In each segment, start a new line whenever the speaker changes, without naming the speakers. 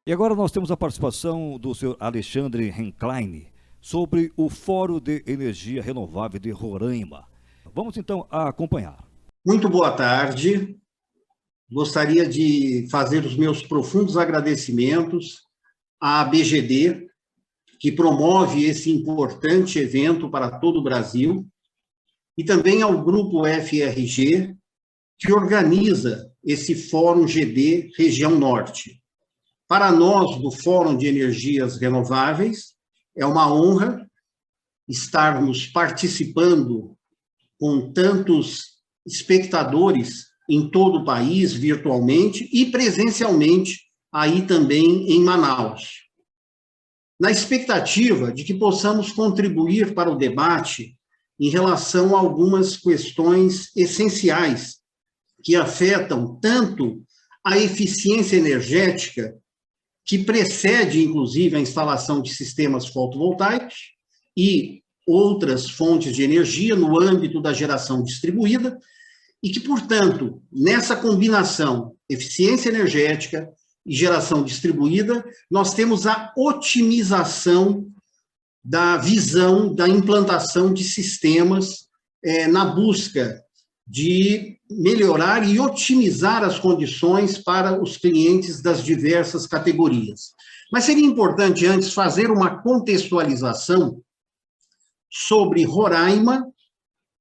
E agora nós temos a participação do senhor Alexandre Renklein sobre o Fórum de Energia Renovável de Roraima. Vamos então acompanhar.
Muito boa tarde. Gostaria de fazer os meus profundos agradecimentos à BGD, que promove esse importante evento para todo o Brasil, e também ao Grupo FRG, que organiza esse Fórum GD Região Norte. Para nós, do Fórum de Energias Renováveis, é uma honra estarmos participando com tantos espectadores em todo o país, virtualmente e presencialmente, aí também em Manaus. Na expectativa de que possamos contribuir para o debate em relação a algumas questões essenciais que afetam tanto a eficiência energética, que precede, inclusive, a instalação de sistemas fotovoltaicos e outras fontes de energia no âmbito da geração distribuída, e que, portanto, nessa combinação eficiência energética e geração distribuída, nós temos a otimização da visão da implantação de sistemas na busca de melhorar e otimizar as condições para os clientes das diversas categorias. Mas seria importante, antes, fazer uma contextualização sobre Roraima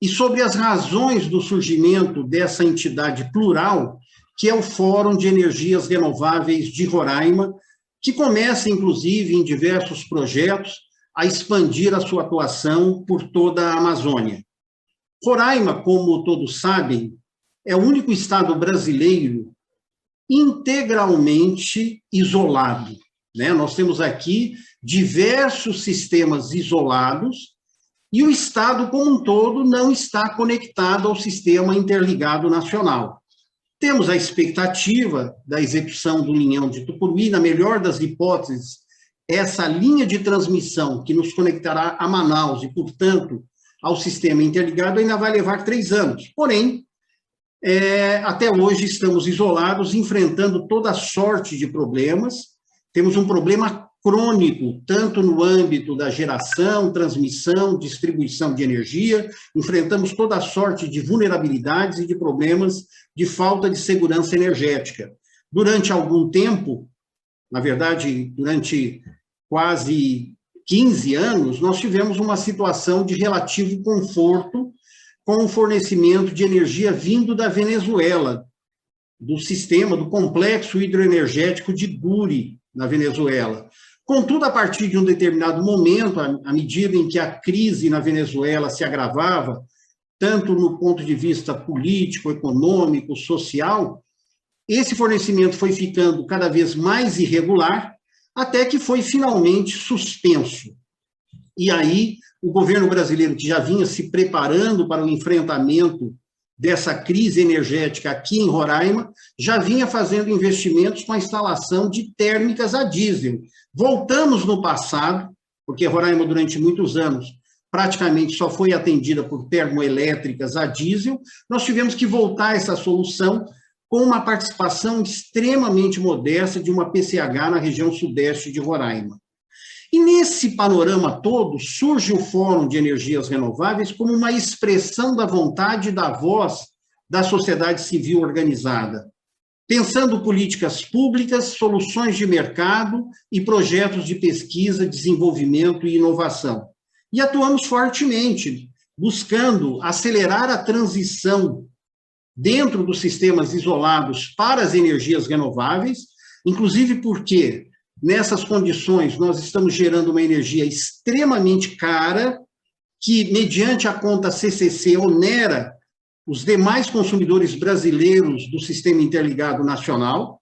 e sobre as razões do surgimento dessa entidade plural, que é o Fórum de Energias Renováveis de Roraima, que começa, inclusive, em diversos projetos, a expandir a sua atuação por toda a Amazônia. Roraima, como todos sabem, é o único estado brasileiro integralmente isolado, né? Nós temos aqui diversos sistemas isolados e o estado como um todo não está conectado ao sistema interligado nacional. Temos a expectativa da execução do linhão de Tucuruí, na melhor das hipóteses, essa linha de transmissão que nos conectará a Manaus e, portanto, ao sistema interligado ainda vai levar 3 anos. Porém, até hoje estamos isolados, enfrentando toda sorte de problemas. Temos um problema crônico, tanto no âmbito da geração, transmissão, distribuição de energia, enfrentamos toda sorte de vulnerabilidades e de problemas de falta de segurança energética. Durante algum tempo, na verdade, durante quase 15 anos, nós tivemos uma situação de relativo conforto com o fornecimento de energia vindo da Venezuela, do sistema, do complexo hidroenergético de Guri, na Venezuela. Contudo, a partir de um determinado momento, à medida em que a crise na Venezuela se agravava, tanto no ponto de vista político, econômico, social, esse fornecimento foi ficando cada vez mais irregular, até que foi finalmente suspenso. E aí, o governo brasileiro, que já vinha se preparando para o enfrentamento dessa crise energética aqui em Roraima, já vinha fazendo investimentos com a instalação de térmicas a diesel. Voltamos no passado, porque Roraima, durante muitos anos, praticamente só foi atendida por termoelétricas a diesel, nós tivemos que voltar a essa solução com uma participação extremamente modesta de uma PCH na região sudeste de Roraima. E nesse panorama todo, surge o Fórum de Energias Renováveis como uma expressão da vontade e da voz da sociedade civil organizada, pensando políticas públicas, soluções de mercado e projetos de pesquisa, desenvolvimento e inovação. E atuamos fortemente, buscando acelerar a transição dentro dos sistemas isolados para as energias renováveis, inclusive porque, nessas condições, nós estamos gerando uma energia extremamente cara, que, mediante a conta CCC, onera os demais consumidores brasileiros do Sistema Interligado Nacional.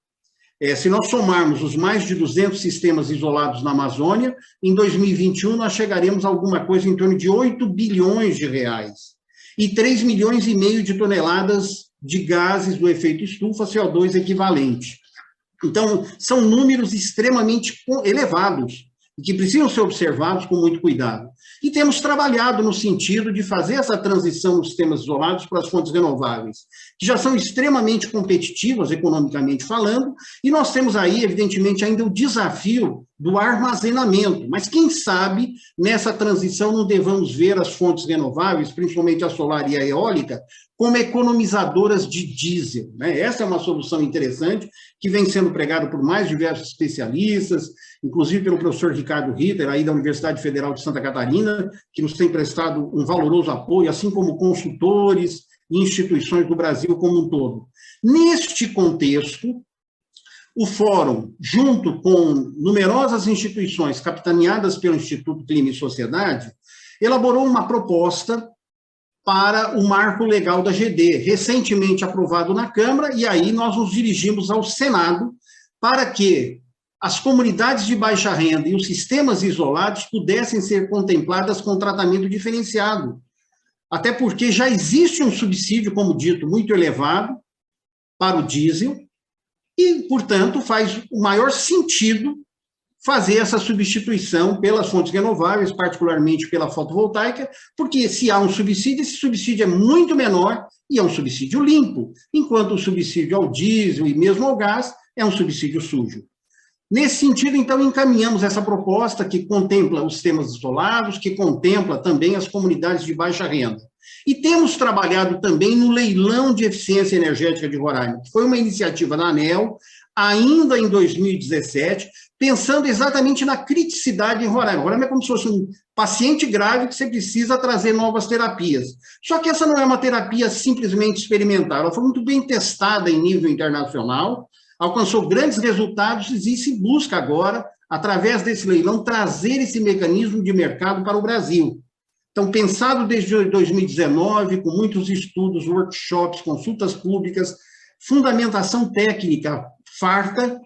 Se nós somarmos os mais de 200 sistemas isolados na Amazônia, em 2021 nós chegaremos a alguma coisa em torno de 8 bilhões de reais. E 3 milhões e meio de toneladas de gases do efeito estufa, CO2 equivalente. Então, são números extremamente elevados, e que precisam ser observados com muito cuidado. E temos trabalhado no sentido de fazer essa transição nos sistemas isolados para as fontes renováveis, que já são extremamente competitivas, economicamente falando, e nós temos aí, evidentemente, ainda o desafio do armazenamento, mas quem sabe, nessa transição, não devamos ver as fontes renováveis, principalmente a solar e a eólica, como economizadoras de diesel, né? Essa é uma solução interessante, que vem sendo pregada por mais diversos especialistas, inclusive pelo professor Ricardo Ritter, aí da Universidade Federal de Santa Catarina, que nos tem prestado um valoroso apoio, assim como consultores e instituições do Brasil como um todo. Neste contexto, o Fórum, junto com numerosas instituições capitaneadas pelo Instituto Clima e Sociedade, elaborou uma proposta para o marco legal da GD, recentemente aprovado na Câmara, e aí nós nos dirigimos ao Senado para que as comunidades de baixa renda e os sistemas isolados pudessem ser contempladas com tratamento diferenciado. Até porque já existe um subsídio, como dito, muito elevado para o diesel, e, portanto, faz o maior sentido fazer essa substituição pelas fontes renováveis, particularmente pela fotovoltaica, porque se há um subsídio, esse subsídio é muito menor e é um subsídio limpo, enquanto o subsídio ao diesel e mesmo ao gás é um subsídio sujo. Nesse sentido, então, encaminhamos essa proposta que contempla os sistemas isolados, que contempla também as comunidades de baixa renda. E temos trabalhado também no leilão de eficiência energética de Roraima, que foi uma iniciativa da ANEEL, ainda em 2017, pensando exatamente na criticidade em Roraima. Roraima é como se fosse um paciente grave que você precisa trazer novas terapias. Só que essa não é uma terapia simplesmente experimental, ela foi muito bem testada em nível internacional, alcançou grandes resultados e se busca agora, através desse leilão, trazer esse mecanismo de mercado para o Brasil. Então, pensado desde 2019, com muitos estudos, workshops, consultas públicas, fundamentação técnica farta,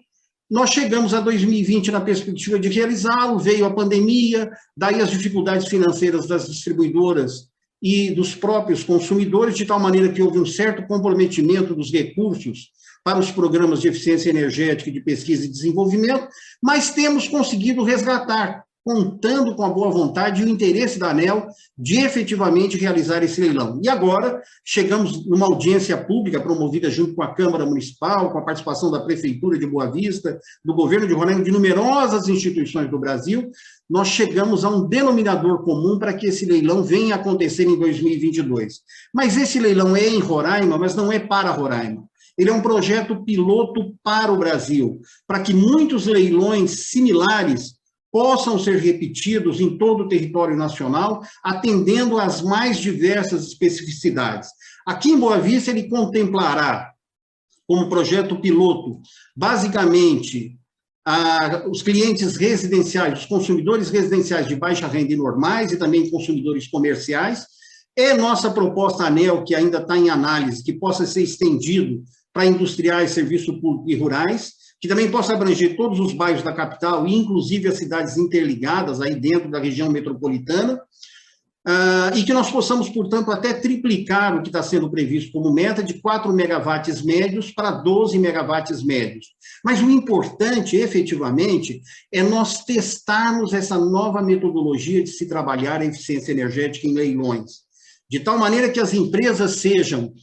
nós chegamos a 2020 na perspectiva de realizá-lo, veio a pandemia, daí as dificuldades financeiras das distribuidoras e dos próprios consumidores, de tal maneira que houve um certo comprometimento dos recursos para os programas de eficiência energética e de pesquisa e desenvolvimento, mas temos conseguido resgatar, contando com a boa vontade e o interesse da ANEEL de efetivamente realizar esse leilão. E agora, chegamos numa audiência pública promovida junto com a Câmara Municipal, com a participação da Prefeitura de Boa Vista, do Governo de Roraima, de numerosas instituições do Brasil, nós chegamos a um denominador comum para que esse leilão venha a acontecer em 2022. Mas esse leilão é em Roraima, mas não é para Roraima. Ele é um projeto piloto para o Brasil, para que muitos leilões similares possam ser repetidos em todo o território nacional, atendendo às mais diversas especificidades. Aqui em Boa Vista, ele contemplará, como projeto piloto, basicamente, os clientes residenciais, os consumidores residenciais de baixa renda e normais, e também consumidores comerciais. É nossa proposta ANEEL, que ainda está em análise, que possa ser estendido para industriais, serviço público e rurais, que também possa abranger todos os bairros da capital, e inclusive as cidades interligadas aí dentro da região metropolitana, e que nós possamos, portanto, até triplicar o que está sendo previsto como meta de 4 megawatts médios para 12 megawatts médios. Mas o importante, efetivamente, é nós testarmos essa nova metodologia de se trabalhar a eficiência energética em leilões, de tal maneira que as empresas sejam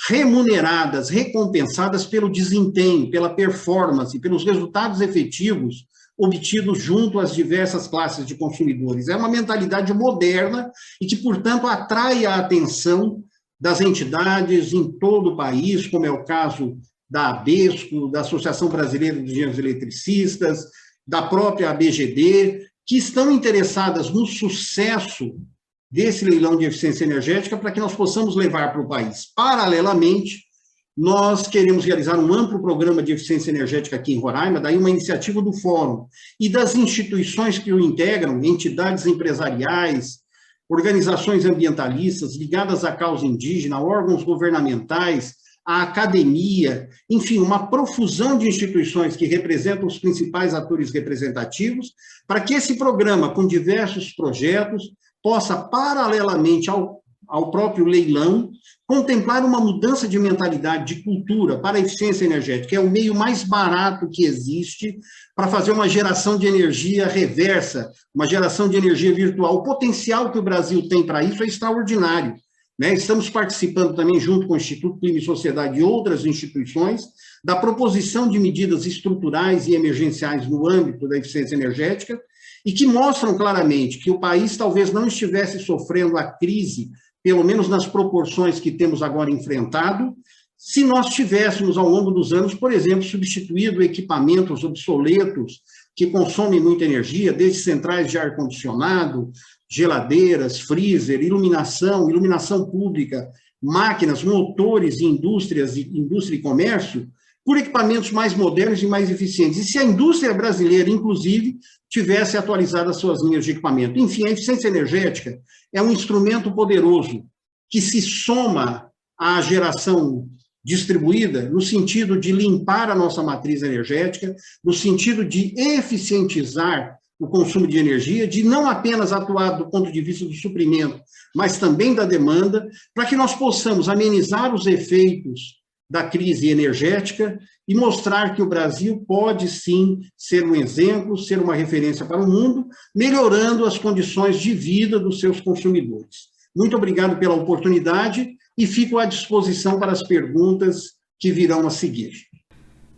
remuneradas, recompensadas pelo desempenho, pela performance, pelos resultados efetivos obtidos junto às diversas classes de consumidores. É uma mentalidade moderna e que, portanto, atrai a atenção das entidades em todo o país, como é o caso da ABESCO, da Associação Brasileira dos Engenheiros Eletricistas, da própria ABGD, que estão interessadas no sucesso desse leilão de eficiência energética para que nós possamos levar para o país. Paralelamente, nós queremos realizar um amplo programa de eficiência energética aqui em Roraima, daí uma iniciativa do Fórum e das instituições que o integram, entidades empresariais, organizações ambientalistas ligadas à causa indígena, órgãos governamentais, a academia, enfim, uma profusão de instituições que representam os principais atores representativos, para que esse programa, com diversos projetos, possa, paralelamente ao próprio leilão, contemplar uma mudança de mentalidade, de cultura para a eficiência energética. É o meio mais barato que existe para fazer uma geração de energia reversa, uma geração de energia virtual. O potencial que o Brasil tem para isso é extraordinário, né? Estamos participando também, junto com o Instituto Clima e Sociedade e outras instituições, da proposição de medidas estruturais e emergenciais no âmbito da eficiência energética, e que mostram claramente que o país talvez não estivesse sofrendo a crise, pelo menos nas proporções que temos agora enfrentado, se nós tivéssemos, ao longo dos anos, por exemplo, substituído equipamentos obsoletos que consomem muita energia, desde centrais de ar-condicionado, geladeiras, freezer, iluminação pública, máquinas, motores, indústria e comércio, por equipamentos mais modernos e mais eficientes. E se a indústria brasileira, inclusive, tivesse atualizado as suas linhas de equipamento. Enfim, a eficiência energética é um instrumento poderoso que se soma à geração distribuída no sentido de limpar a nossa matriz energética, no sentido de eficientizar o consumo de energia, de não apenas atuar do ponto de vista do suprimento, mas também da demanda, para que nós possamos amenizar os efeitos da crise energética e mostrar que o Brasil pode, sim, ser um exemplo, ser uma referência para o mundo, melhorando as condições de vida dos seus consumidores. Muito obrigado pela oportunidade e fico à disposição para as perguntas que virão a seguir.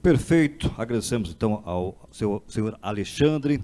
Perfeito. Agradecemos, então, ao senhor Alexandre.